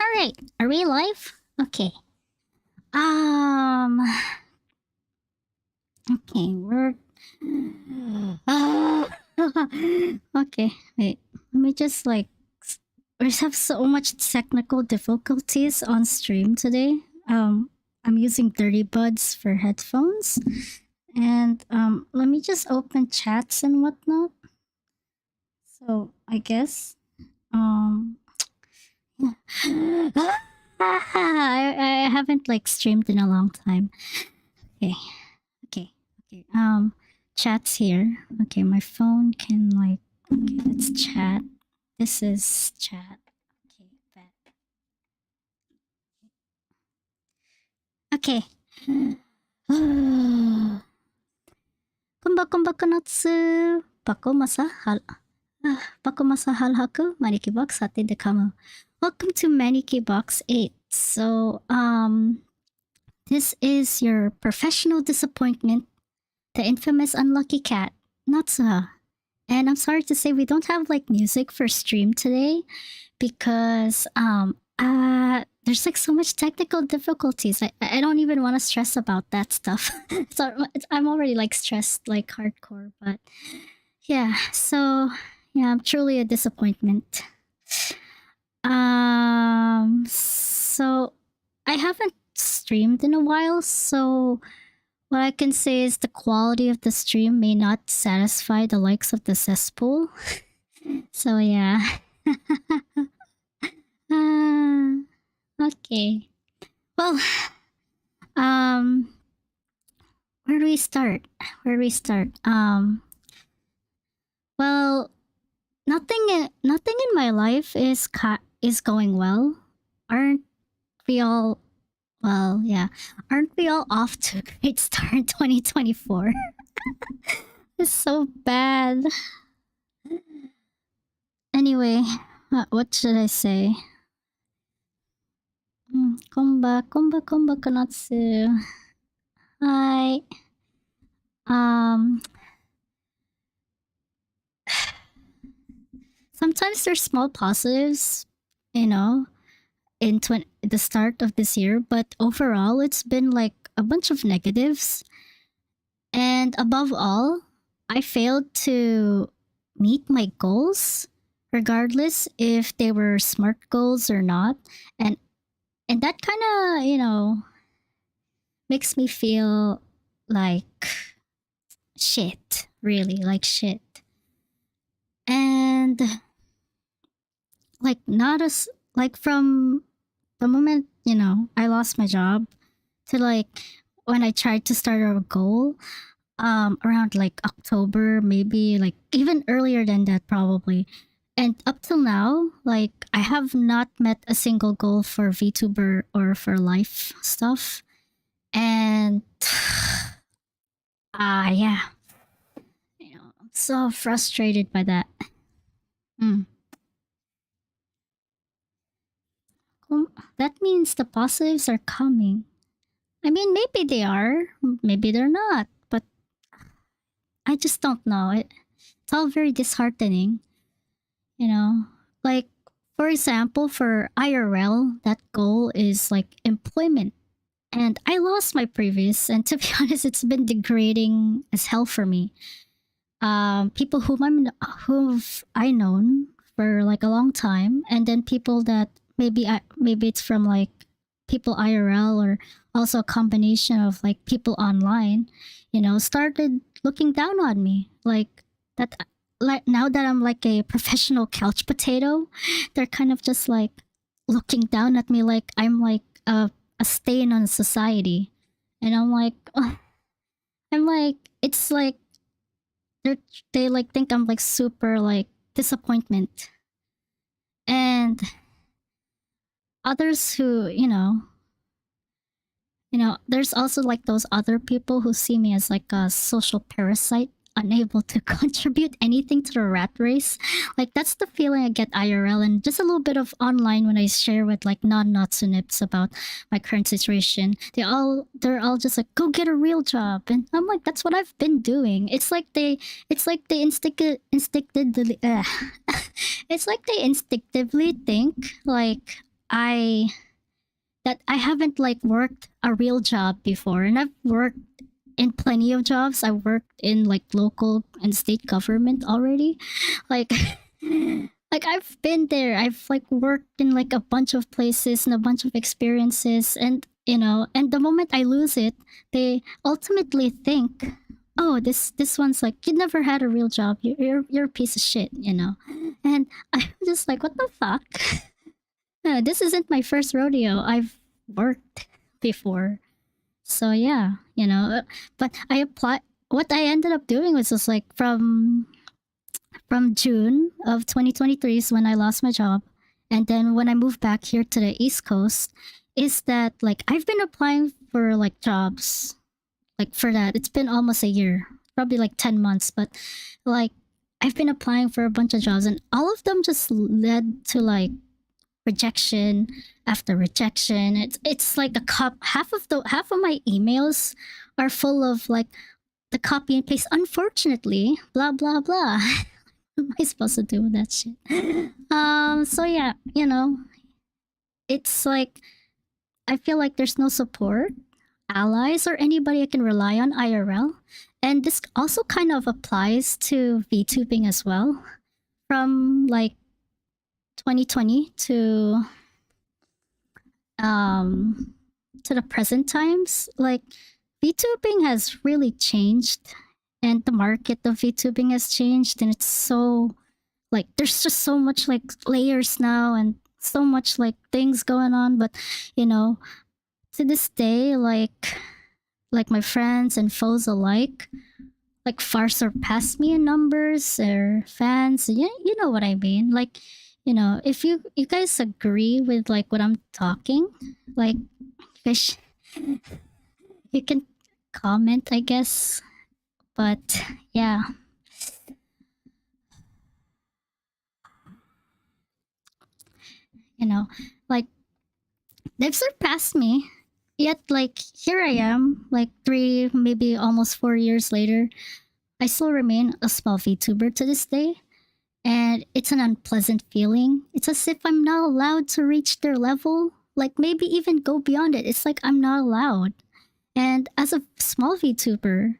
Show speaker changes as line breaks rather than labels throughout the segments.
Alright, are we live? Okay. Um. Okay, we're. Okay, wait. Let me just like. We have so much technical difficulties on stream today. I'm using Dirty Buds for headphones, and let me just open chats and whatnot. So I guess I haven't like streamed in a long time. Okay, okay, okay. Chat's here. Okay, my phone can like. Okay, let's chat. This is chat. Okay, bet. Okay. Konbakonbaku natsu. Pako masa Pako masa hal'haku. Maneki box sate de kamu. Welcome to Maneki Box 8. So, this is your professional disappointment, the infamous unlucky cat, Natsuha. And I'm sorry to say we don't have like music for stream today because there's like so much technical difficulties. I don't even want to stress about that stuff. So I'm already like stressed like hardcore, but yeah, so yeah, I'm truly a disappointment. So I haven't streamed in a while, so what I can say is the quality of the stream may not satisfy the likes of the cesspool. So yeah. Okay. Well, where do we start? Well, nothing in my life is going well. Aren't we all? Well, yeah. Aren't we all off to a great start in 2024? It's so bad. Anyway, what should I say? Konba konatsu. Hi. Sometimes there's small positives, you know, in the start of this year, but overall it's been like a bunch of negatives. And above all, I failed to meet my goals, regardless if they were smart goals or not. And that kind of, makes me feel like shit, really, like shit. And like not as like from the moment, I lost my job to like when I tried to start a goal, around like October, maybe like even earlier than that probably. And up till now, like I have not met a single goal for VTuber or for life stuff. And yeah. I'm so frustrated by that. That means the positives are coming. I mean, maybe they are, maybe they're not, but I just don't know. It's all very disheartening. Like, for example, for IRL, that goal is like employment. And I lost my previous, and to be honest, it's been degrading as hell for me. People who've I known for like a long time, and then people that maybe it's from like people IRL or also a combination of like people online, started looking down on me like that. Like now that I'm like a professional couch potato, they're kind of just like looking down at me like I'm like a stain on society, and I'm like, it's like they like think I'm like super like disappointment. And others who, there's also like those other people who see me as like a social parasite, unable to contribute anything to the rat race. Like that's the feeling I get IRL, and just a little bit of online when I share with like non-natsu nips about my current situation. They're all just like, go get a real job, and I'm like, that's what I've been doing. It's like they instinctively think like I haven't like worked a real job before, and I've worked in plenty of jobs. I worked in like local and state government already. Like like I've been there. I've like worked in like a bunch of places and a bunch of experiences, and and the moment I lose it, they ultimately think, "Oh, this one's like you never had a real job. You're a piece of shit." And I'm just like, "What the fuck?" No, this isn't my first rodeo. I've worked before. So yeah, but I apply what I ended up doing was just like from June of 2023 is when I lost my job, and then when I moved back here to the East Coast, is that like I've been applying for like jobs like for that. It's been almost a year, probably like 10 months, but like I've been applying for a bunch of jobs, and all of them just led to like rejection after rejection. It's like half of my emails are full of like the copy and paste. Unfortunately, blah blah blah. What am I supposed to do with that shit? So yeah, it's like I feel like there's no support, allies, or anybody I can rely on IRL. And this also kind of applies to VTubing as well. From like 2020 to the present times, like VTubing has really changed, and the market of VTubing has changed, and it's so like there's just so much like layers now and so much like things going on. But to this day, like my friends and foes alike like far surpass me in numbers or fans. You know what I mean? Like, if you guys agree with like what I'm talking, like you guys you can comment, I guess. But yeah, like they've surpassed me. Yet like here I am, like 3, maybe almost 4 years later, I still remain a small VTuber to this day. And it's an unpleasant feeling. It's as if I'm not allowed to reach their level, like maybe even go beyond it. It's like I'm not allowed. And as a small VTuber,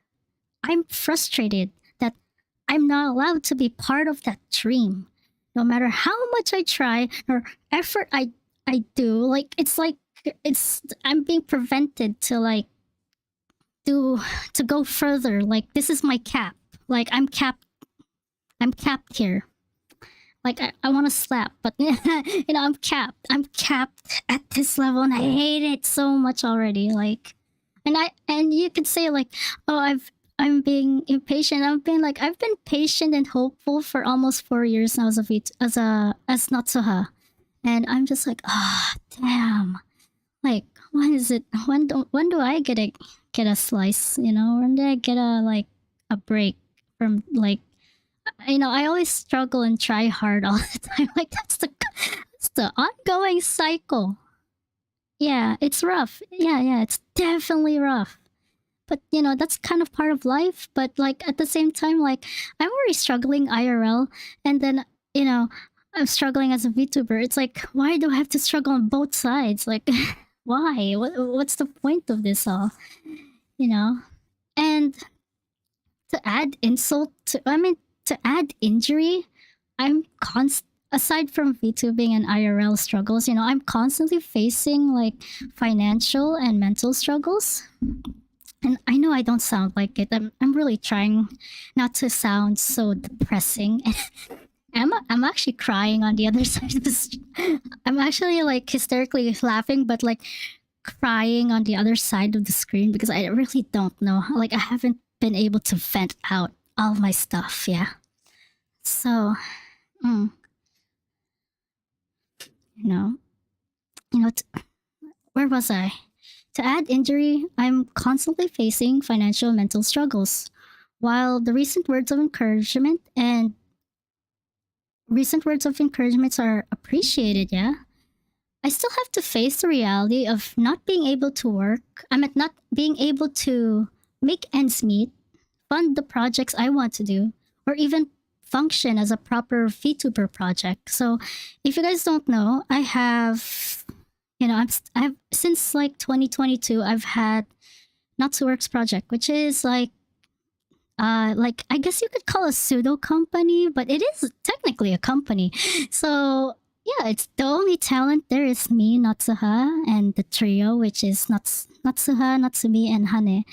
I'm frustrated that I'm not allowed to be part of that dream. No matter how much I try or effort I do, like it's I'm being prevented to like do to go further. Like this is my cap. Like I'm capped here. Like I want to slap, but I'm capped. I'm capped at this level, and I hate it so much already. Like, and you could say like, oh, I'm being impatient. I've been patient and hopeful for almost 4 years now as Natsuha, and I'm just like, ah, oh, damn. Like, when is it? When do I get a slice? When do I get a break from like I always struggle and try hard all the time. Like that's the ongoing cycle. Yeah, it's rough. Yeah, it's definitely rough. But that's kind of part of life. But like at the same time, like I'm already struggling IRL, and then I'm struggling as a VTuber. It's like, why do I have to struggle on both sides? Like, why? What's the point of this all? And to add insult to, I mean, to add injury, I'm aside from VTubing and IRL struggles, I'm constantly facing like financial and mental struggles. And I know I don't sound like it. I'm really trying not to sound so depressing. I'm actually crying on the other side of this. I'm actually like hysterically laughing, but like crying on the other side of the screen because I really don't know. Like I haven't been able to vent out all my stuff. Yeah. So, mm, you know, where was I? To add injury, I'm constantly facing financial and mental struggles. While the recent words of encouragement are appreciated, yeah, I still have to face the reality of not being able to work. Not being able to make ends meet, fund the projects I want to do, or even function as a proper VTuber project. So if you guys don't know, I have, I've since like 2022, I've had natsu-project, which is like I guess you could call a pseudo company, but it is technically a company. So yeah, it's the only talent there is me, Natsuha, and the trio, which is Natsuha, Natsumi, and Hane.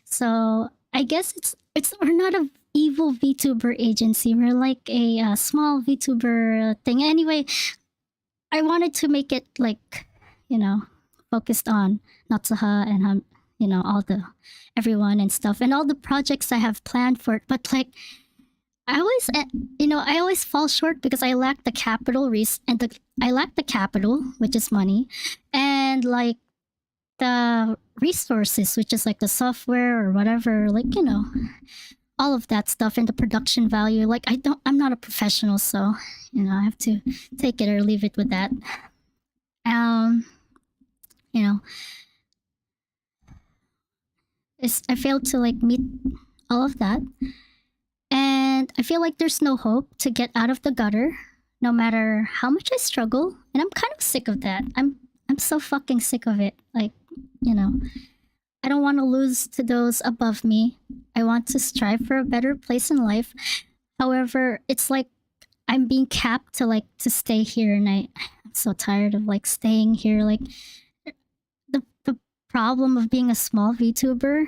So I guess we're not a evil VTuber agency. We're like a small VTuber thing. Anyway, I wanted to make it like, you know, focused on Natsuha and all the everyone and stuff and all the projects I have planned for it. But like, I always, I always fall short because I lack the capital I lack the capital, which is money, and like the resources, which is like the software or whatever, like all of that stuff and the production value. Like I'm not a professional, so I have to take it or leave it with that. Um, you know, I failed to like meet all of that, and I feel like there's no hope to get out of the gutter, no matter how much I struggle. And I'm kind of sick of that. I'm so fucking sick of it. Like, I don't want to lose to those above me. I want to strive for a better place in life. However, it's like I'm being capped to stay here, and I'm so tired of like staying here. Like the problem of being a small VTuber,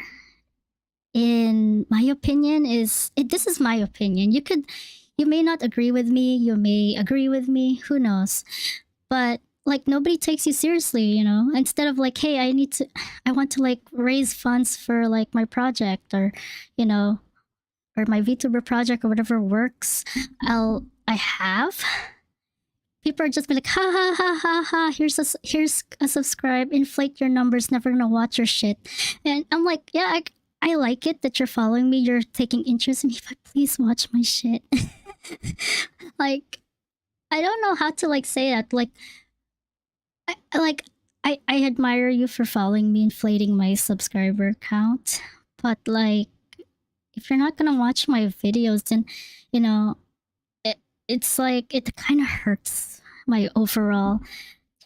in my opinion, this is my opinion. You may not agree with me, you may agree with me, who knows? But like nobody takes you seriously, Instead of like, hey, I want to like raise funds for like my project or or my VTuber project or whatever works. I have. People are just be like, ha ha ha ha ha. Here's a subscribe. Inflate your numbers. Never gonna watch your shit. And I'm like, yeah, I like it that you're following me. You're taking interest in me, but please watch my shit. Like, I don't know how to like say that. Like, I admire you for following me, inflating my subscriber count, but like, if you're not gonna watch my videos, then it's like it kind of hurts my overall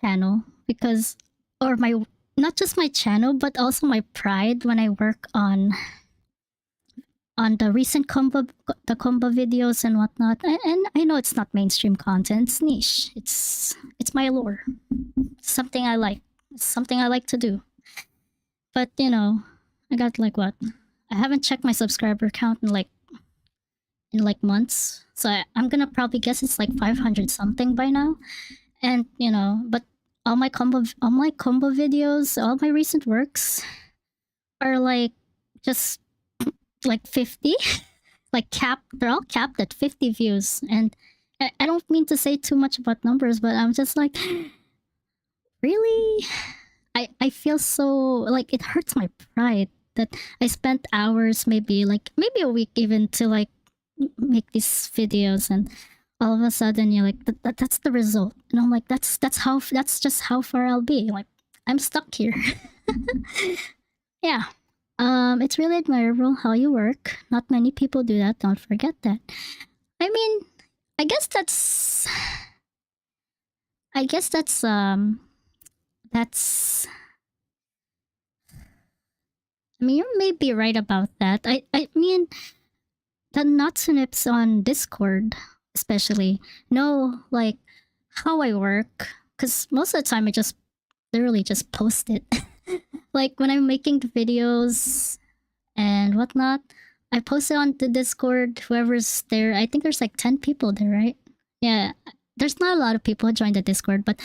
channel because or my not just my channel but also my pride when I work on the recent combo videos and whatnot. And I know it's not mainstream content, it's niche, it's my lore, something I like, something I like to do. But I got like what, I haven't checked my subscriber count in like months. So I'm gonna probably guess it's like 500 something by now. And but all my combo videos, all my recent works are like just like 50, like they're all capped at 50 views. And I don't mean to say too much about numbers, but I'm just like, really? I feel so like it hurts my pride that I spent hours, maybe a week even, to like make these videos, and all of a sudden you're like, that's the result. And I'm like, that's just how far I'll be. Like, I'm stuck here. Yeah. It's really admirable how you work. Not many people do that, don't forget that. I mean, I guess that's I mean, you may be right about that. I mean, the Natsunips on Discord, especially, know like how I work, because most of the time I just literally just post it. Like when I'm making the videos and whatnot, I post it on the Discord. Whoever's there, I think there's like 10 people there, right? Yeah, there's not a lot of people who join the Discord, but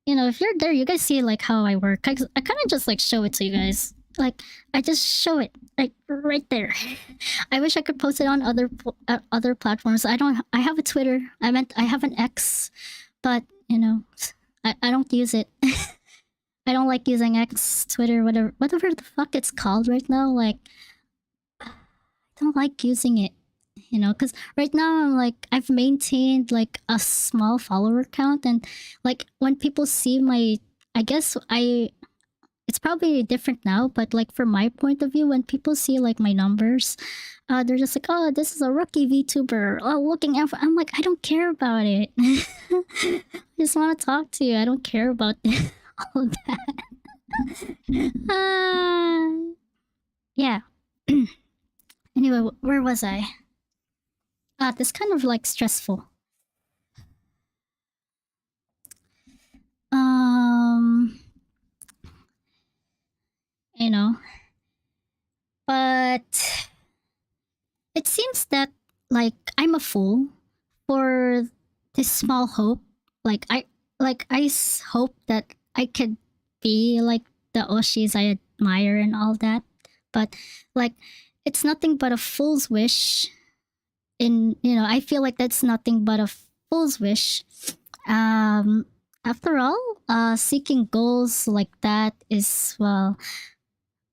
if you're there, you guys see like how I work. I kind of just like show it to you guys. Like, I just show it like right there. I wish I could post it on other platforms. I have a Twitter. I have an X, but I don't use it. I don't like using X, Twitter, whatever the fuck it's called right now. Like, I don't like using it, because right now I'm like, I've maintained like a small follower count, and like when people see my, I guess it's probably different now, but like from my point of view, when people see like my numbers, they're just like, "Oh, this is a rookie VTuber." Oh, looking out. I'm like, I don't care about it. I just want to talk to you. I don't care about all of that. Yeah. Anyway, where was I? This kind of like stressful. Um, you know, but it seems that like I'm a fool for this small hope. Like I hope that I could be like the Oshis I admire and all that. But like it's nothing but a fool's wish. I feel like that's nothing but a fool's wish. Um After all, seeking goals like that is, well,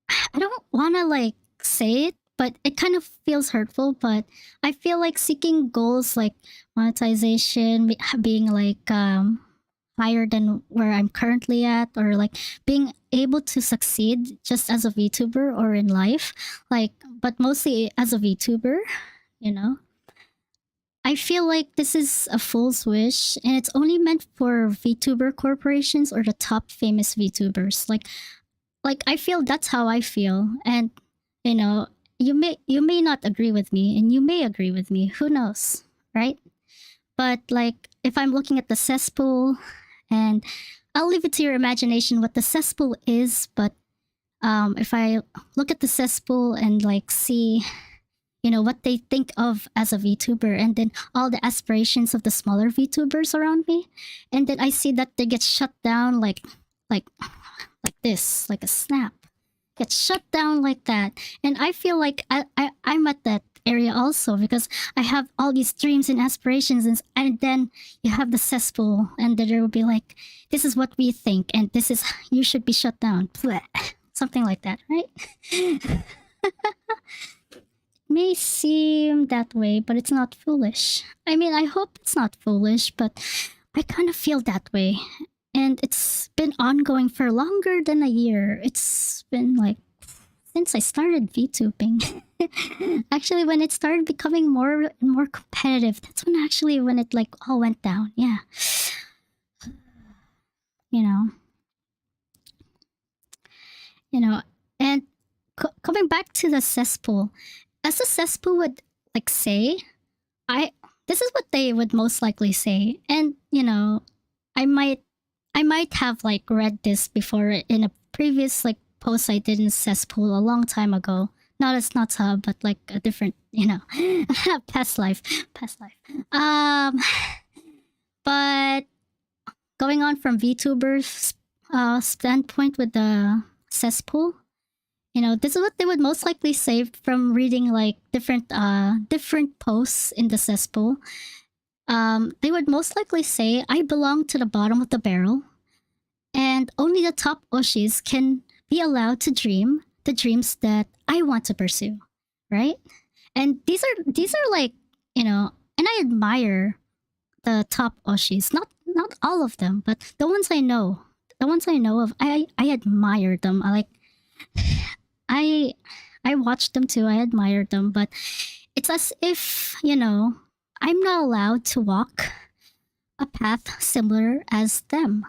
I don't want to like say it, but it kind of feels hurtful. But I feel like seeking goals like monetization, being like higher than where I'm currently at, or like being able to succeed just as a VTuber or in life, like, but mostly as a VTuber, you know. I feel like this is a fool's wish, and it's only meant for VTuber corporations or the top famous VTubers. Like I feel that's how I feel, and you know, you may not agree with me, and you may agree with me. Who knows, right? But like if I'm looking at the cesspool, and I'll leave it to your imagination what the cesspool is. But if I look at the cesspool and like see, what they think of as a VTuber, and then all the aspirations of the smaller VTubers around me, and then I see that they get shut down like this, like a snap, get shut down like that. And I feel like I'm at that area also, because I have all these dreams and aspirations, and then you have the cesspool, and then there will be like, this is what we think, and this is, you should be shut down. Blech. Something like that, right? May seem that way, but it's not foolish. I mean, I hope it's not foolish, but I kind of feel that way. And it's been ongoing for longer than a year. It's been like since I started VTubing. Actually, when it started becoming more and more competitive, that's when it like all went down. Yeah. You know. And coming back to the cesspool, as the cesspool would like say, I this is what they would most likely say. And I might have like read this before in a previous like post I did in cesspool a long time ago. Not as Natsa, but like a different, past life. But going on from VTubers standpoint with the cesspool, this is what they would most likely say from reading like different posts in the cesspool. They would most likely say, I belong to the bottom of the barrel, and only the top Oshis can be allowed to dream the dreams that I want to pursue, right? And these are like, and I admire the top Oshis. Not all of them, but the ones I know. The ones I know of, I admire them. I watched them too. I admired them, but it's as if, I'm not allowed to walk a path similar as them.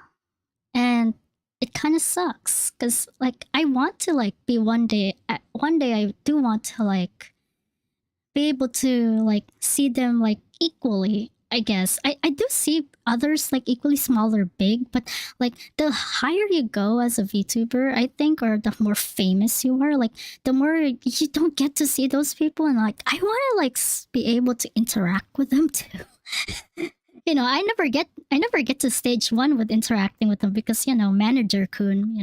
And it kind of sucks, because like I want to like be one day I do want to like be able to like see them like equally. I guess I do see others like equally small or big, but like the higher you go as a VTuber, I think, or the more famous you are, like the more you don't get to see those people, and like I want to like be able to interact with them too. I never get to stage one with interacting with them, because manager kun,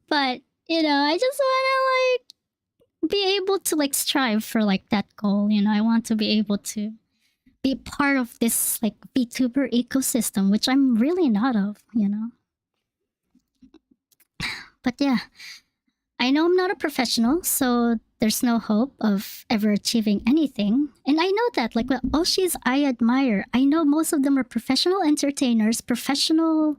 but I just want to like be able to like strive for like that goal. I want to be able to be part of this like VTuber ecosystem, which I'm really not of. But yeah, I know I'm not a professional, so there's no hope of ever achieving anything. And I know that, like, well, Oshis I admire, I know most of them are professional entertainers, professional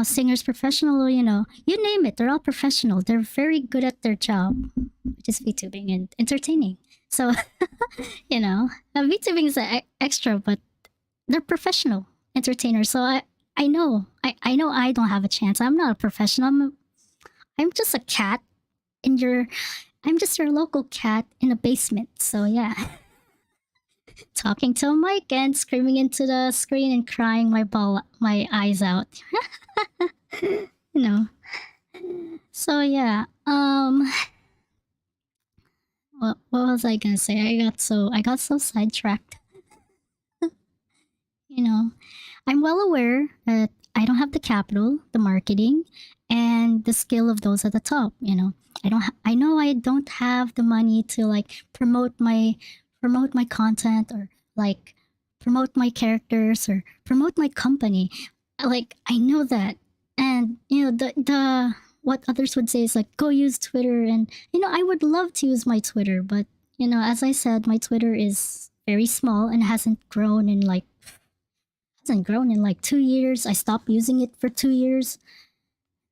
singers, professional, you name it, they're all professional. They're very good at their job, which is VTubing and entertaining. So, VTubing is extra, but they're professional entertainers. So I know I don't have a chance. I'm not a professional. I'm just a cat in your, I'm just your local cat in a basement. So yeah, talking to a mic and screaming into the screen and crying my eyes out. you know. So yeah, what was I gonna say? I got so sidetracked. you know, I'm well aware that I don't have the capital, the marketing, and the skill of those at the top. I know I don't have the money to like promote my content or like promote my characters or promote my company. Like I know that, and the what others would say is like go use Twitter, and I would love to use my Twitter, but as I said, my Twitter is very small and hasn't grown in like 2 years. I stopped using it for 2 years,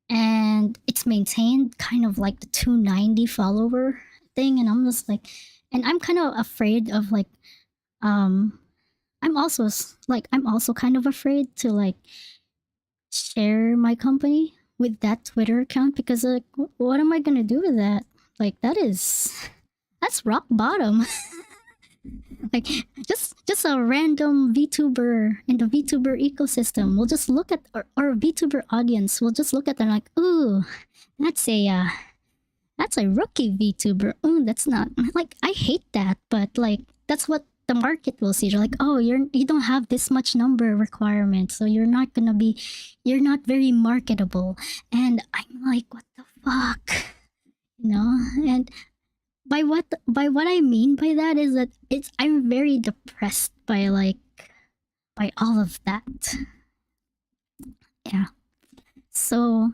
and it's maintained kind of like the 290 follower thing, and I'm just like, and I'm kind of afraid of like, um, I'm also kind of afraid to like share my company with that Twitter account because like, what am I gonna do with that? Like that's rock bottom. Like just a random VTuber in the VTuber ecosystem. We'll just look at our VTuber audience. We'll just look at them like, ooh, that's a rookie VTuber. Ooh, that's not like I hate that, but like that's what the market will see. They're like, oh, you don't have this much number requirement, so you're not very marketable. And I'm like, what the fuck, And by what I mean by that is that I'm very depressed by all of that. Yeah. So,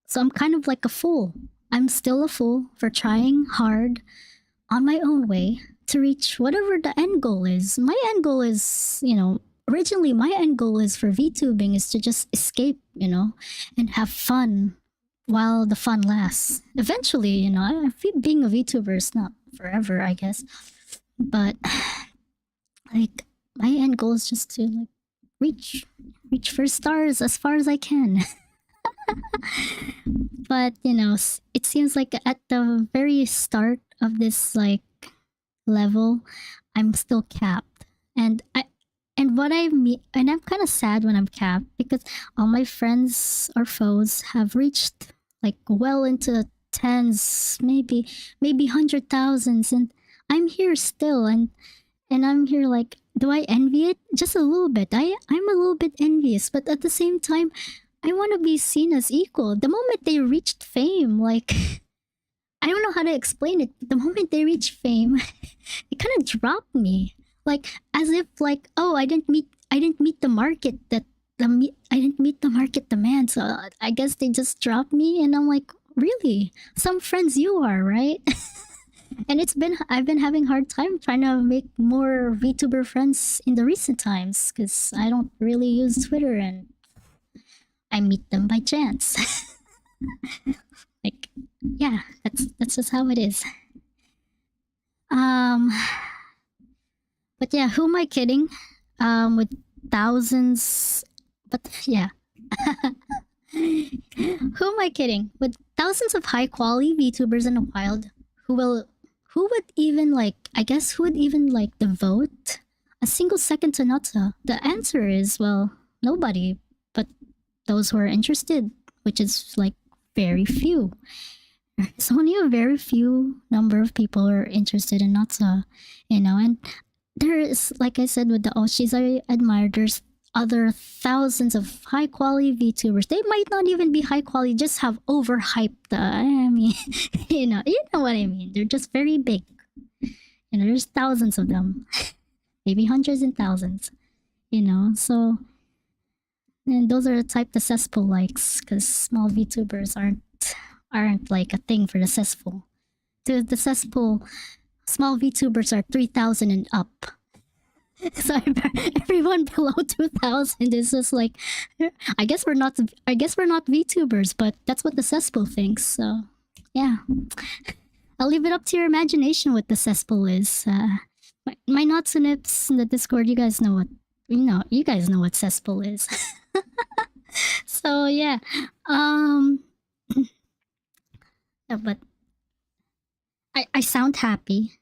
so I'm kind of like a fool. I'm still a fool for trying hard on my own way to reach whatever the end goal is. My end goal is, originally my end goal is for VTubing is to just escape, and have fun while the fun lasts. Eventually, being a VTuber is not forever, I guess. But like my end goal is just to like reach for stars as far as I can. But it seems like at the very start of this like level, I'm still capped, and what I mean, and I'm kind of sad when I'm capped because all my friends or foes have reached like well into tens, maybe 100,000s, and I'm here still, and I'm here like, do I envy it? Just a little bit. I'm a little bit envious, but at the same time, I want to be seen as equal. The moment they reached fame, like I don't know how to explain it. But the moment they reach fame, it kind of dropped me, like as if like, oh, I didn't meet the market I didn't meet the market demand, so I guess they just dropped me, and I'm like, really? Some friends you are, right? And I've been having hard time trying to make more VTuber friends in the recent times because I don't really use Twitter and I meet them by chance. Like, yeah, that's just how it is. Um, but yeah, who am I kidding? With thousands, but yeah. Who am I kidding? With thousands of high quality VTubers in the wild, who would even like, I guess, who would even like devote a single second to Natsu? The answer is, well, nobody, but those who are interested, which is like very few. It's only a very few number of people are interested in Natsu, and there is, like I said, with the Oshis I admire, there's other thousands of high quality VTubers. They might not even be high quality, just have overhyped. I mean, you know what I mean. They're just very big. There's thousands of them, maybe hundreds and thousands. So and those are the type the cesspool likes, because small VTubers aren't like a thing for the cesspool. To the cesspool, small VTubers are 3,000 and up. So everyone below 2000 is just like, I guess we're not. I guess we're not VTubers, but that's what the cesspool thinks. So yeah, I'll leave it up to your imagination what the cesspool is. My knots and nips in the Discord, you guys know what you guys know what cesspool is. So yeah, um, yeah, but I sound happy.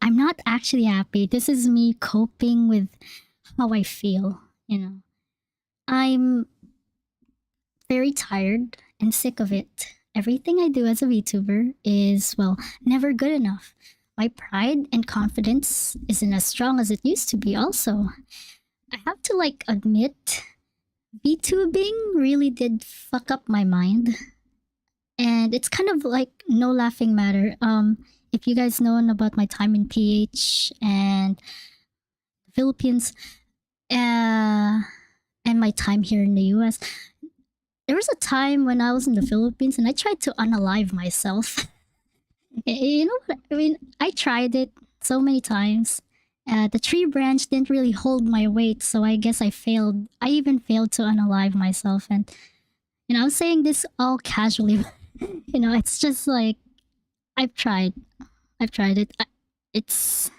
I'm not actually happy. This is me coping with how I feel. You know, I'm very tired and sick of it. Everything I do as a VTuber is, well, never good enough. My pride and confidence isn't as strong as it used to be, also. I have to, like, admit, VTubing really did fuck up my mind. And it's kind of like no laughing matter. If you guys know about my time in PH and the Philippines, and my time here in the US, there was a time when I was in the Philippines and I tried to unalive myself. You know what I mean? I tried it so many times. The tree branch didn't really hold my weight, so I guess I failed. I even failed to unalive myself. And, I'm saying this all casually. It's just like, I've tried. I've tried it. It's,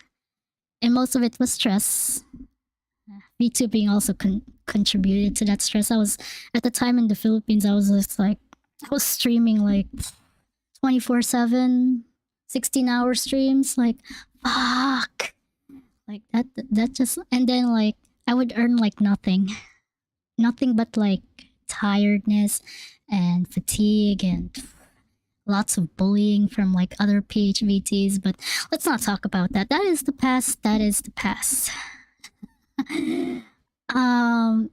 and most of it was stress. VTubing also contributed to that stress. I was, at the time in the Philippines, I was just like, I was streaming like 24/7, 16-hour streams. Like, fuck. Like that just, and then like, I would earn like nothing. Nothing but like tiredness and fatigue and lots of bullying from like other PHVTs. But let's not talk about that. That is the past. That is the past.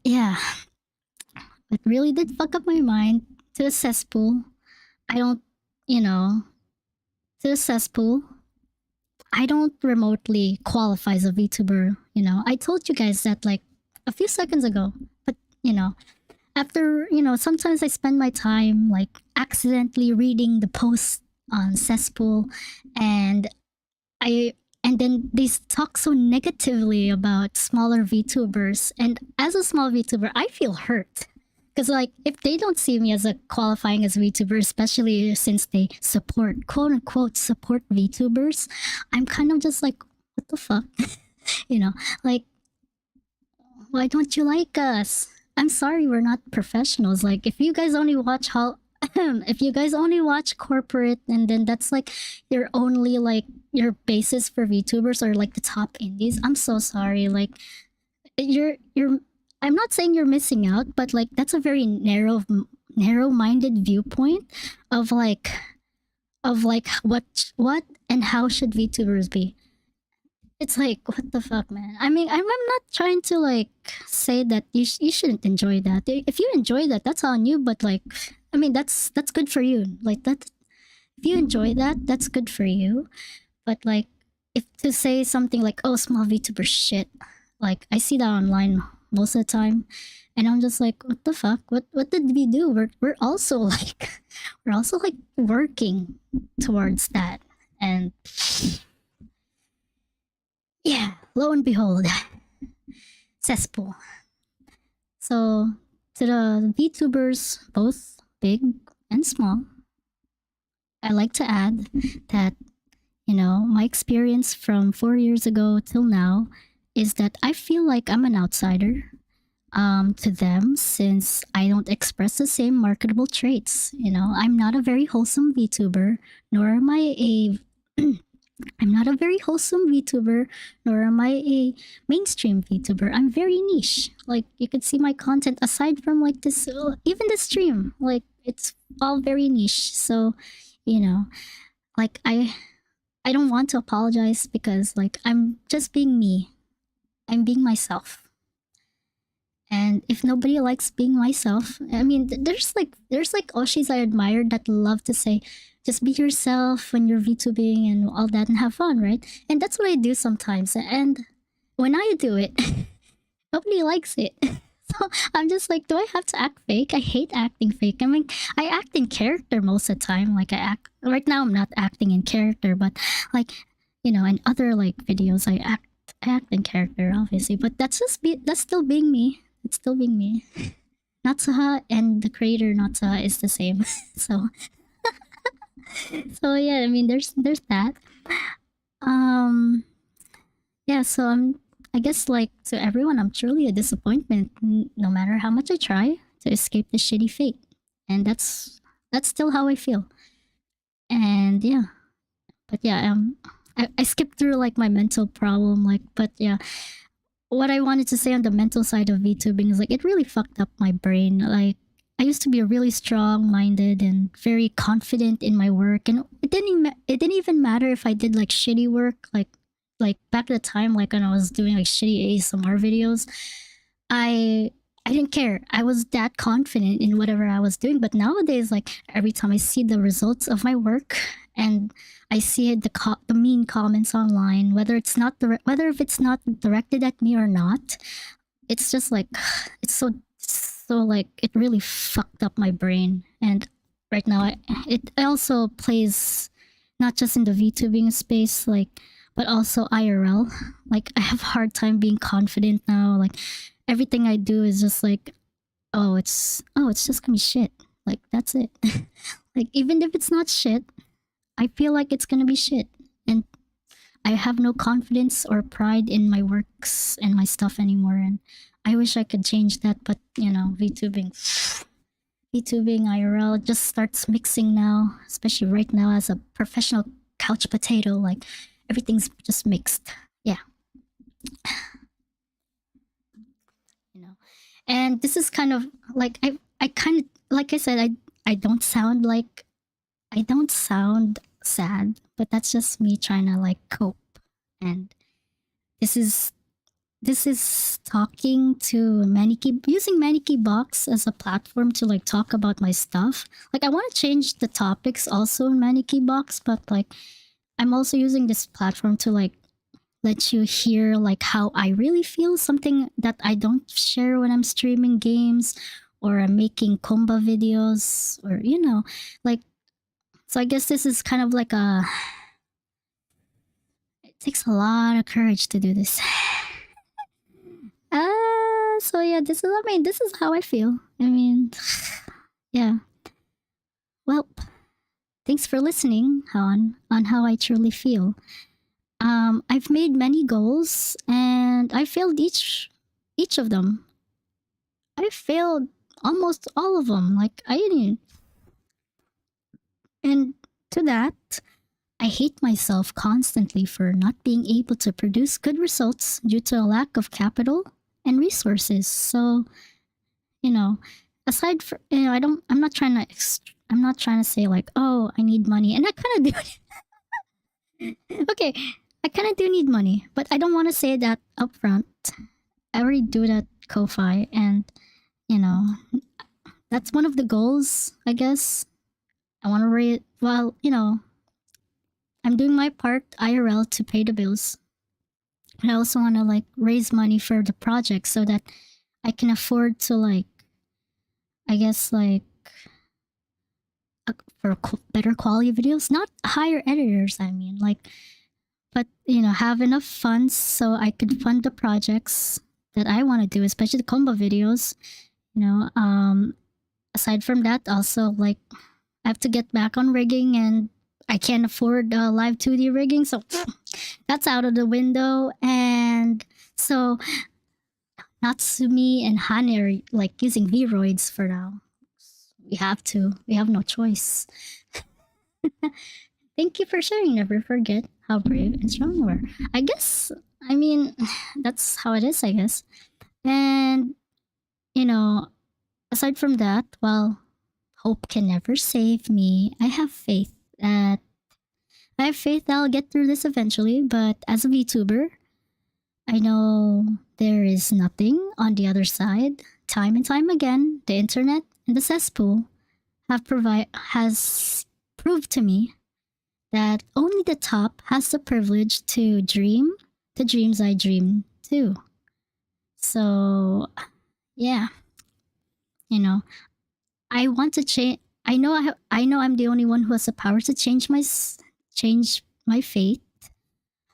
Yeah. It really did fuck up my mind to a cesspool. I don't, you know, to a cesspool. I don't remotely qualify as a VTuber. I told you guys that like a few seconds ago. But, after, sometimes I spend my time like accidentally reading the posts on cesspool, and then they talk so negatively about smaller VTubers. And as a small VTuber, I feel hurt. Because, like, if they don't see me as a qualifying as VTuber, especially since they support, quote unquote, support VTubers, I'm kind of just like, what the fuck? Like, why don't you like us? I'm sorry, we're not professionals. Like, if you guys only watch if you guys only watch corporate, and then that's like your only like your basis for VTubers, or like the top indies, I'm so sorry. Like, you're I'm not saying you're missing out, but like that's a very narrow-minded viewpoint of like what and how should VTubers be. It's like, what the fuck, man. I mean, I'm not trying to like say that you shouldn't enjoy that. If you enjoy that, that's on you. But like, I mean, that's good for you. Like that, if you enjoy that, that's good for you. But like, if to say something like, oh, small VTuber shit, like I see that online most of the time, and I'm just like, what the fuck? What did we do? We're also like working towards that, and yeah, lo and behold, cesspool. So to the VTubers, both big and small, I like to add that, my experience from 4 years ago till now is that I feel like I'm an outsider to them, since I don't express the same marketable traits. I'm not a very wholesome VTuber, nor am I a I'm not a very wholesome VTuber, nor am I a mainstream VTuber. I'm very niche. Like, you could see my content aside from like this, even the stream, like it's all very niche. So, like I don't want to apologize, because like I'm just being me. I'm being myself. And if nobody likes being myself, I mean, there's like Oshis I admire that love to say, just be yourself when you're VTubing and all that and have fun, right? And that's what I do sometimes. And when I do it, nobody likes it. So I'm just like, do I have to act fake? I hate acting fake. I mean, I act in character most of the time. Like, I act right now, I'm not acting in character, but like, in other like videos, I I act in character, obviously, but that's still being me. It's still being me. Natsuha and the creator Natsuha is the same. so so yeah, I mean there's that. Um yeah, so I guess like to everyone I'm truly a disappointment no matter how much I try to escape the shitty fate. And that's still how I feel. And yeah. But yeah, I skipped through like my mental problem, like but yeah, what I wanted to say on the mental side of VTubing is like it really fucked up my brain. Like I used to be really strong-minded and very confident in my work, and it didn't even matter if I did like shitty work, like back at the time, like when I was doing like shitty ASMR videos. I I didn't care. I was that confident in whatever I was doing. But nowadays, like every time I see the results of my work and I see the mean comments online, whether if it's not directed at me or not, it's just like it's so like it really fucked up my brain. And right now, it also plays not just in the VTubing space, like but also IRL. Like I have a hard time being confident now. Like everything I do is just like, it's just gonna be shit. Like that's it. Like even if it's not shit, I feel like it's gonna be shit, and I have no confidence or pride in my works and my stuff anymore. And I wish I could change that, but VTubing IRL just starts mixing now, especially right now as a professional couch potato. Like everything's just mixed. Yeah, you know. And this is kind of like I kind of like I said I don't sound sad, but that's just me trying to like cope. And this is this is talking to Maneki, using Maneki Box as a platform to like talk about my stuff. Like I want to change the topics also in Maneki Box, but like I'm also using this platform to like let you hear like how I really feel, something that I don't share when I'm streaming games or I'm making comba videos, or like, so I guess this is kind of like it takes a lot of courage to do this. So yeah, this is how I feel. I mean, yeah. Well, thanks for listening on how I truly feel. I've made many goals and I failed each of them. I failed almost all of them. Like I didn't, and to that, I hate myself constantly for not being able to produce good results due to a lack of capital and resources. So, you know, aside from I'm not trying to say like, oh, I need money, and I kind of do. Okay, I kind of do need money, but I don't want to say that upfront. I already do that Ko-fi, and you know, that's one of the goals, I guess. I want to rate. Well, I'm doing my part IRL to pay the bills. And I also want to like raise money for the project so that I can afford to like, I guess like better quality videos, not hire editors. I mean like, but have enough funds so I could fund the projects that I want to do, especially the combo videos. You know, aside from that, also like I have to get back on rigging, and I can't afford live 2D rigging, so that's out of the window. And so Natsumi and Hane are like using Vroids for now. We have to. We have no choice. Thank you for sharing. Never forget how brave and strong you are. I guess, I mean, that's how it is, I guess. And, you know, aside from that, well, hope can never save me. I have faith that I'll get through this eventually, but as a VTuber, I know there is nothing on the other side. Time and time again, the internet and the cesspool has proved to me that only the top has the privilege to dream the dreams I dream too. So, yeah, you know, I want to change. I know I'm the only one who has the power to change my fate.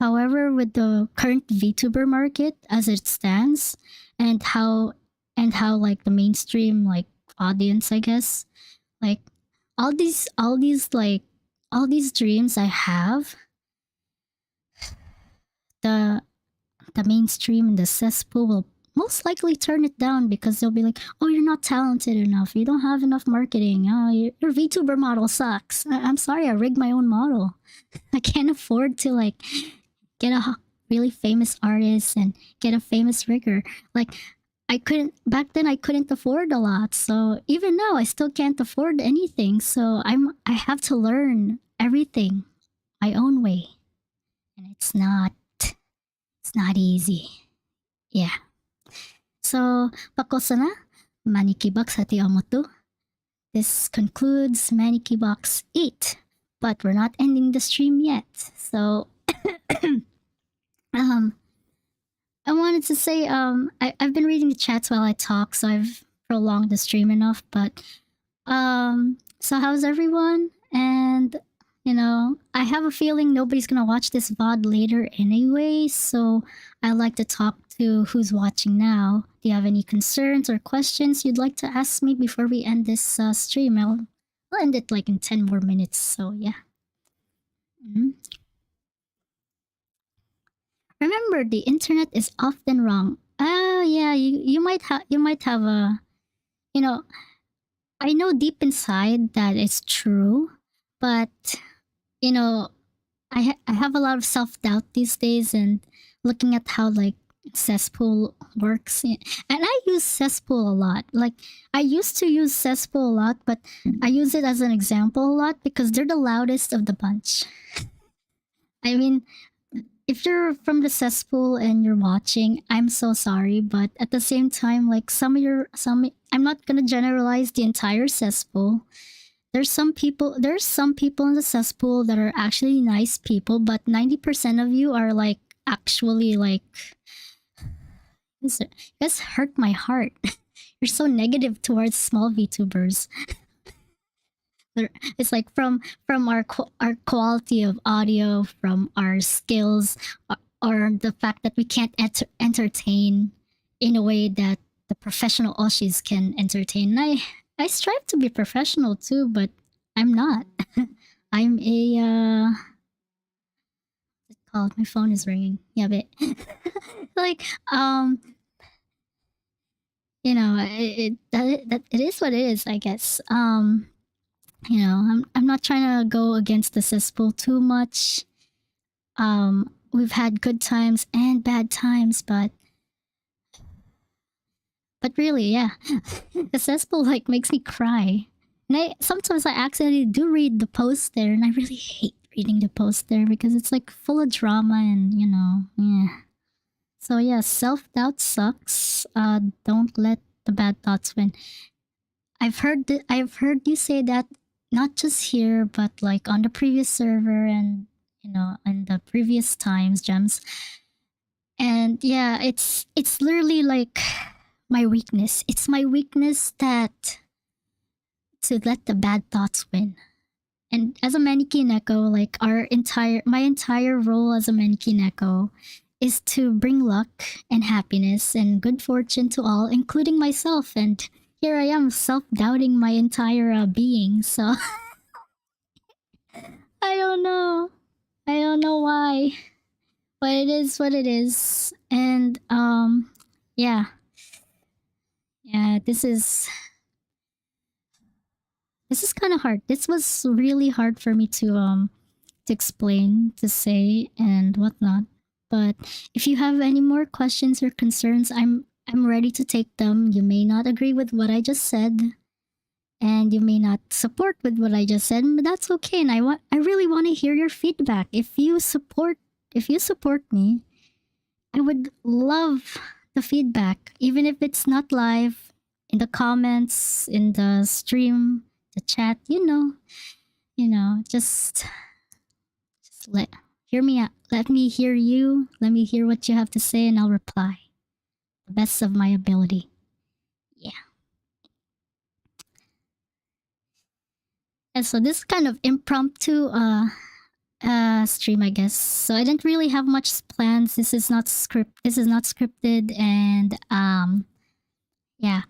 However, with the current VTuber market as it stands, and how like the mainstream like audience, I guess, like all these dreams I have, the the mainstream and the cesspool will most likely turn it down because they'll be like, "Oh, you're not talented enough. You don't have enough marketing. Oh, your VTuber model sucks." I'm sorry, I rigged my own model. I can't afford to like get a really famous artist and get a famous rigger. Like I couldn't back then. I couldn't afford a lot, so even now I still can't afford anything. So I have to learn everything my own way, and it's not easy. Yeah. So Pako sana Maneki Box hati amoto. This concludes Maneki Box 8, but we're not ending the stream yet. So um I wanted to say I've been reading the chats while I talk, so I've prolonged the stream enough, but so how's everyone? And I have a feeling nobody's gonna watch this VOD later anyway, so I'd like to talk to who's watching now. Do you have any concerns or questions you'd like to ask me before we end this stream? I'll end it like in 10 more minutes, so yeah. Mhm. Remember, the internet is often wrong. Oh yeah, you might have a you know I know deep inside that it's true, but you know I have a lot of self doubt these days, and looking at how like cesspool works, and I use cesspool a lot. Like I used to use cesspool a lot, but I use it as an example a lot because they're the loudest of the bunch. I mean, if you're from the cesspool and you're watching, I'm so sorry, but at the same time, like some I'm not gonna generalize the entire cesspool. There's some people in the cesspool that are actually nice people, but 90% of you are like actually like you guys hurt my heart. You're so negative towards small VTubers. It's like from our quality of audio, from our skills, or the fact that we can't entertain in a way that the professional oshis can entertain. And I strive to be professional too, but I'm not. I'm a what's it called? My phone is ringing. Yeah, but like it is what it is, I guess. I'm not trying to go against the cesspool too much. We've had good times and bad times, but really, yeah, the cesspool like makes me cry. And sometimes I accidentally do read the post there, and I really hate reading the post there because it's like full of drama and yeah. So yeah, self doubt sucks. Don't let the bad thoughts win. I've heard you say that not just here, but like on the previous server and in the previous times, gems. And yeah, it's literally like my weakness. It's my weakness that to let the bad thoughts win. And as a Maneki Neko, like my entire role as a Maneki Neko is to bring luck and happiness and good fortune to all, including myself. And here I am, self-doubting my entire being. So I don't know. I don't know why, but it is what it is. And yeah, yeah. This is kind of hard. This was really hard for me to explain, to say, and whatnot. But if you have any more questions or concerns, I'm ready to take them. You may not agree with what I just said, and you may not support with what I just said, but that's okay. And I really want to hear your feedback. If you support me, I would love the feedback, even if it's not live, in the comments, in the stream, the chat. Just let hear me out. Let me hear you. Let me hear what you have to say, and I'll reply the best of my ability. Yeah. And so this kind of impromptu stream, I guess. So I didn't really have much plans. This is not scripted, and yeah.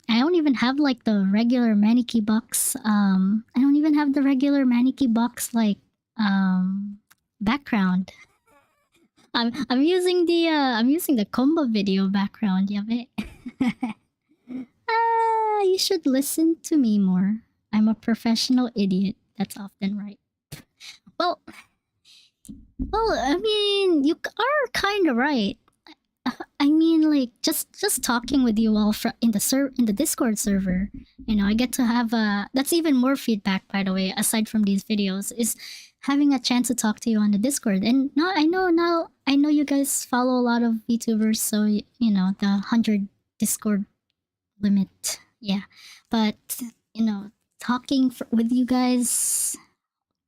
I don't even have like the regular Maneki box. I don't even have the regular Maneki box like background. I'm using the combo video background, yabe. You should listen to me more. I'm a professional idiot. That's often right. Well, I mean, you are kind of right. I mean, like just talking with you all in the Discord server, I get to have that's even more feedback, by the way. Aside from these videos, is having a chance to talk to you on the Discord. And now I know you guys follow a lot of VTubers, so the 100 Discord limit, yeah. But talking with you guys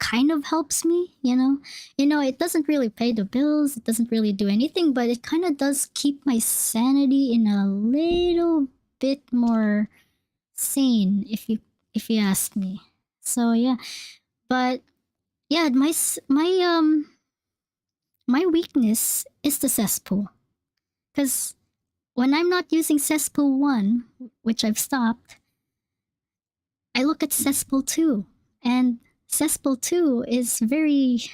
kind of helps me, it doesn't really pay the bills, it doesn't really do anything, but it kind of does keep my sanity in a little bit more sane, if you ask me. So yeah, but yeah, my weakness is the cesspool, because when I'm not using cesspool 1, which I've stopped, I look at cesspool 2, and cesspool 2 is very,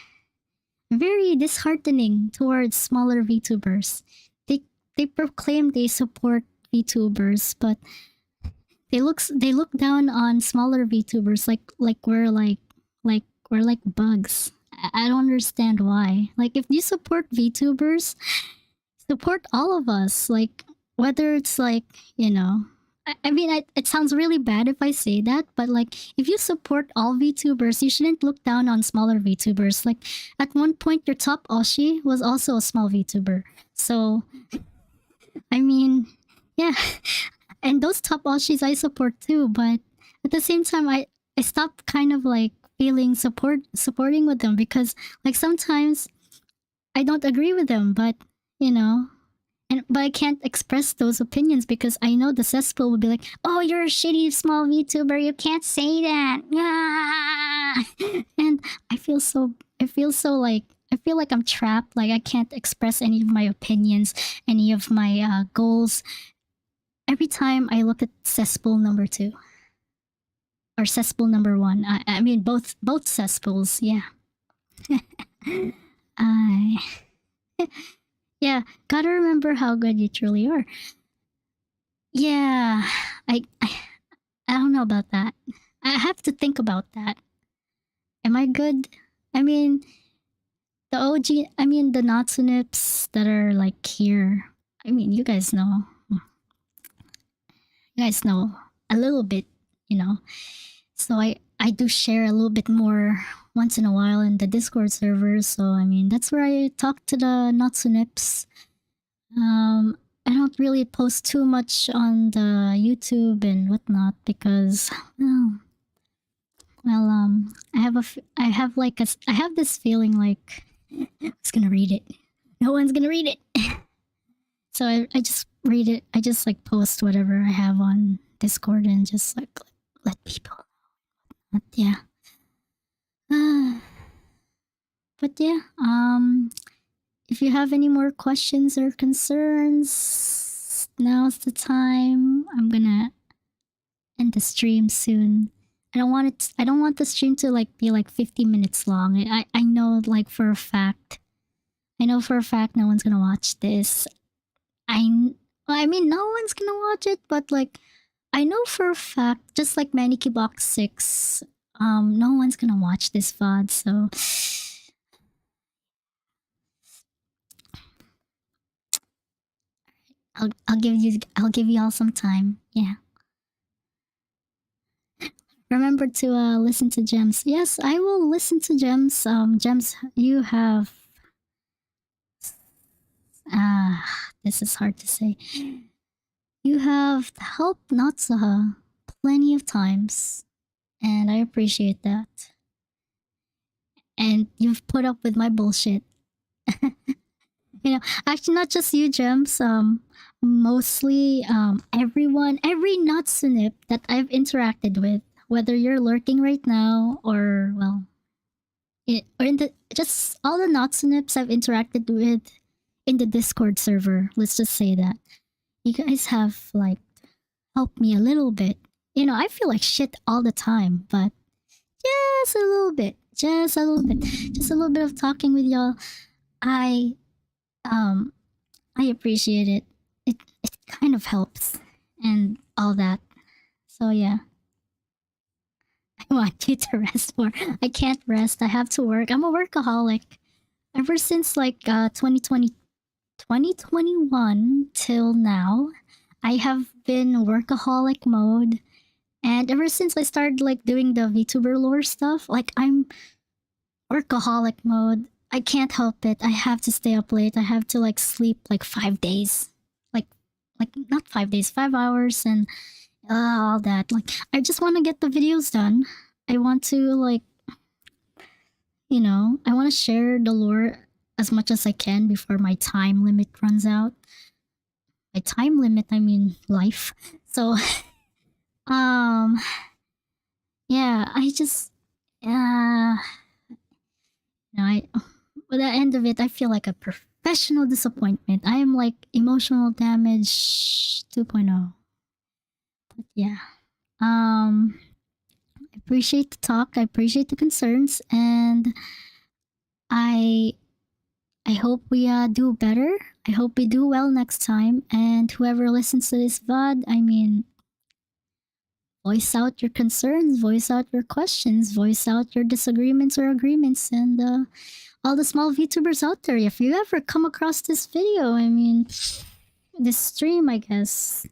very disheartening towards smaller VTubers. They proclaim they support VTubers, but they look down on smaller VTubers like we're like bugs. I don't understand why. Like, if you support VTubers, support all of us. Like, whether it's like, I mean, it sounds really bad if I say that, but like, if you support all VTubers, you shouldn't look down on smaller VTubers. Like, at one point, your top Oshi was also a small VTuber. So, I mean, yeah. And those top Oshis I support too, but at the same time, I stopped kind of like feeling supporting with them, because like sometimes I don't agree with them, but but I can't express those opinions because I know the cesspool would be like, "Oh, you're a shitty small VTuber. You can't say that." Ah! And I feel like I'm trapped. Like, I can't express any of my opinions, any of my goals. Every time I look at cesspool number 2 or cesspool number 1, I mean both cesspools. Yeah. I Yeah, gotta remember how good you truly are. Yeah, I don't know about that. I have to think about that. Am I good? I mean, the Natsunips that are like here. I mean, you guys know. You guys know a little bit, So I do share a little bit more once in a while in the Discord server. So I mean, that's where I talk to the Natsunips. I don't really post too much on the YouTube and whatnot because, I have this feeling like who's gonna read it? No one's gonna read it. So I just read it. I just like post whatever I have on Discord and just like let people know. But yeah. But yeah, if you have any more questions or concerns, now's the time. I'm gonna end the stream soon. I don't want the stream to like be like 50 minutes long. I know like for a fact. I know for a fact no one's gonna watch this. I mean no one's gonna watch it, but like I know for a fact, just like Maneki Box 6, no one's gonna watch this VOD, so I'll give you all some time. Yeah. Remember to listen to Gems. Yes, I will listen to Gems. Gems, you have this is hard to say. You have helped Natsuha plenty of times, and I appreciate that. And you've put up with my bullshit. Actually, not just you, Gems. Mostly everyone, every Natsunip that I've interacted with, whether you're lurking right now or, well, or in the just all the Natsunips I've interacted with in the Discord server. Let's just say that you guys have like helped me a little bit. You know, I feel like shit all the time, but just a little bit, just a little bit, just a little bit of talking with y'all. I um I appreciate it. It kind of helps and all that. So yeah, I want you to rest more. I can't rest. I have to work. I'm a workaholic. Ever since like 2021 till now, I have been workaholic mode. And ever since I started like doing the VTuber lore stuff, like I'm workaholic mode. I can't help it. I have to stay up late. I have to like sleep like 5 days. Like like not 5 days, 5 hours and all that. Like I just want to get the videos done. I want to like, you know, I want to share the lore as much as I can before my time limit runs out. My time limit, I mean life. So um yeah, I just no, I by the end of it I feel like a professional disappointment. I am like emotional damage 2.0. But yeah. I appreciate the talk, I appreciate the concerns, and I I hope we do better. I hope we do well next time. And whoever listens to this VOD, I mean, voice out your concerns, voice out your questions, voice out your disagreements or agreements, and all the small VTubers out there. If you ever come across this video, I mean, this stream, I guess,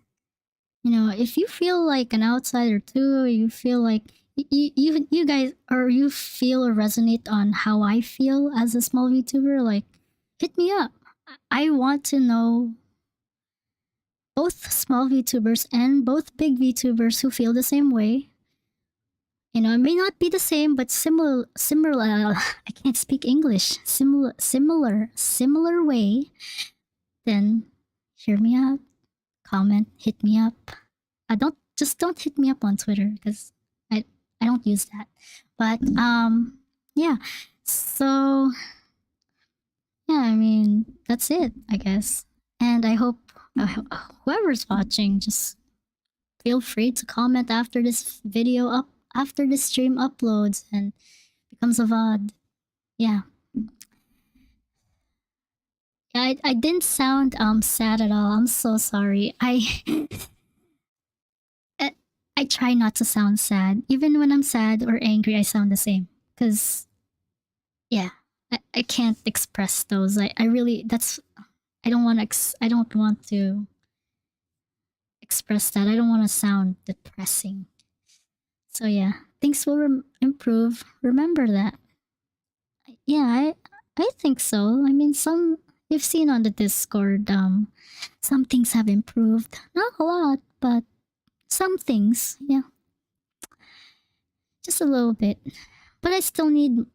you know, if you feel like an outsider too, you feel like you guys or you feel or resonate on how I feel as a small VTuber, like hit me up. I want to know both small VTubers and both big VTubers who feel the same way. You know, it may not be the same, but similar. I can't speak English. Similar way. Then hear me out. Comment, hit me up. Don't hit me up on Twitter because I don't use that. But yeah. So yeah, I mean that's it, I guess. And I hope whoever's watching, just feel free to comment after this video up after this stream uploads and becomes a VOD. Yeah. I didn't sound sad at all. I'm so sorry. I I try not to sound sad. Even when I'm sad or angry, I sound the same. Cause yeah, I can't express those. I really that's I don't want I don't want to express that. I don't want to sound depressing. So yeah, things will improve. Remember that. Yeah, I think so. I mean, some you've seen on the Discord. Some things have improved. Not a lot, but some things. Yeah, just a little bit. But I still need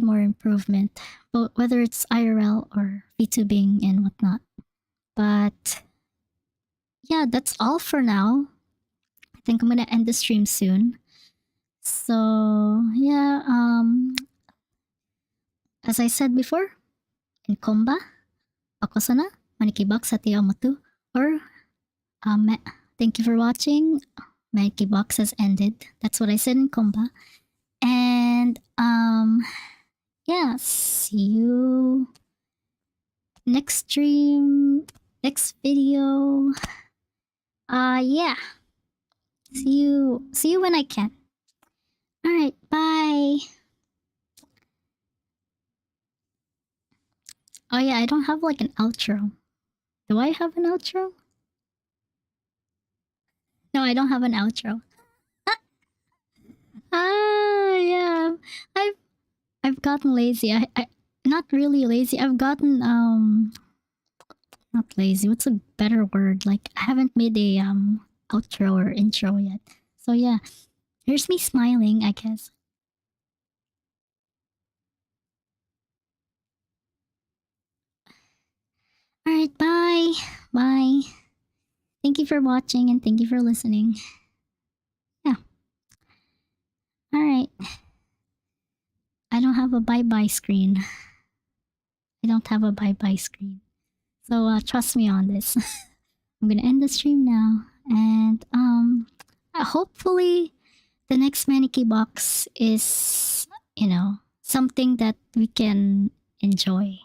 more improvement. But whether it's IRL or VTubing and whatnot. But yeah, that's all for now. I think I'm gonna end the stream soon. So yeah, as I said before, in Komba, Pako sana, Maneki Box at Yamato, or thank you for watching. Maneki Box has ended. That's what I said in Komba. And yeah, see you next stream, next video. Yeah. See you when I can. All right, bye. Oh yeah, I don't have like an outro. Do I have an outro? No, I don't have an outro. Yeah. I've I've gotten lazy. I not really lazy. I've gotten not lazy. What's a better word? Like I haven't made a outro or intro yet. So yeah. Here's me smiling, I guess. Alright, bye. Bye. Thank you for watching and thank you for listening. Yeah. Alright. I I don't have a bye-bye screen. I don't have a bye-bye screen. So trust me on this. I'm gonna end the stream now, and hopefully the next Maneki box is, something that we can enjoy.